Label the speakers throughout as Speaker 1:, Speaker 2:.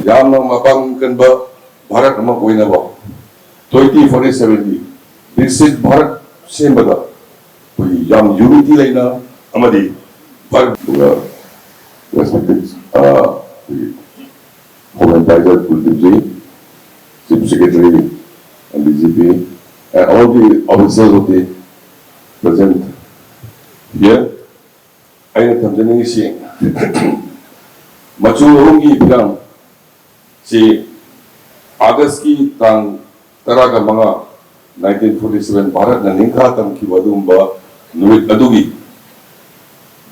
Speaker 1: ꯌꯥꯝꯅ ꯃꯄꯥꯡ ꯀꯟꯕ ꯚꯥꯔꯠ ꯑꯃ ꯑꯣꯏꯅꯕ 2047ꯒꯤ ꯕꯤꯀꯁꯤꯠ ꯚꯥꯔꯠ ꯁꯦꯝꯕꯗ ꯑꯩꯈꯣꯏꯒꯤ ꯌꯥꯝ ꯌꯨꯅꯤꯇꯤ ꯂꯩꯅ ꯑꯃꯗꯤ respected Home Advisor Kuldeep Chief Secretary and DGP, and all the officers of the present here. I am Tanzania saying, Machuhungi Piram, si August ki tang taraga mga 1947 Bharat na ningkatang kiwadumba nuit adugi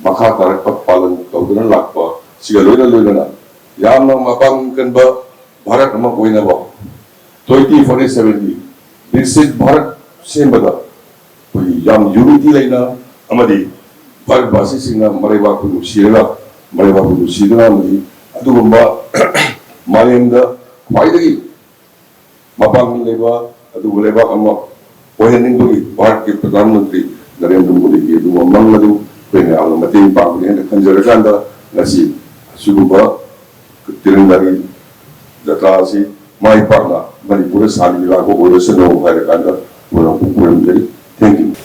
Speaker 1: makha tarakpat palang tawdunan lakpa siga loyna na yam nang mapang kanba Bharat ama koina ba 2047 Biksit Bharat sembada koi yam unity laina amadi Bharat basi singna maraiba ku sirala amadi adugumba malemda khwaidagi mapang leba adugu leba ama oheningdugi Bharat ke Pradhan Mantri Narendra Modi ki adugu mangadu pena ang mating pangni na kanjarakanda nasi sugumba tirindari jatra si mai parna Manipura sali ko orasyon ng kairakanda walang pupunan dali. Thank you.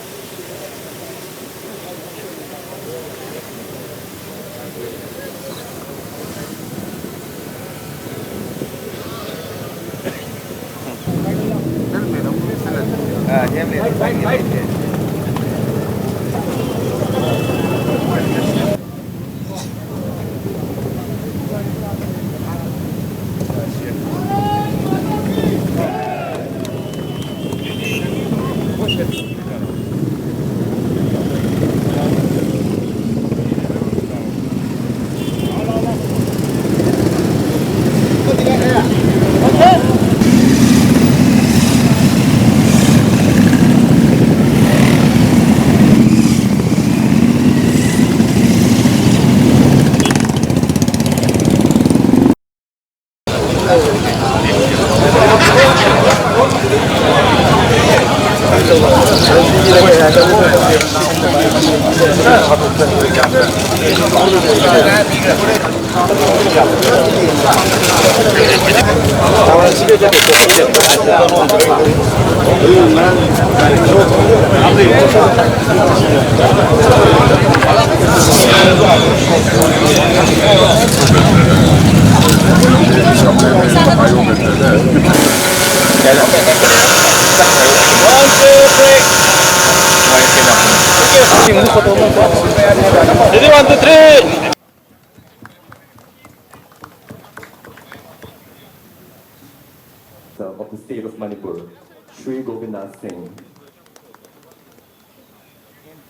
Speaker 2: Ready, 1, 2, 3.
Speaker 3: Of the state of Manipur, Sri Govinda Singh.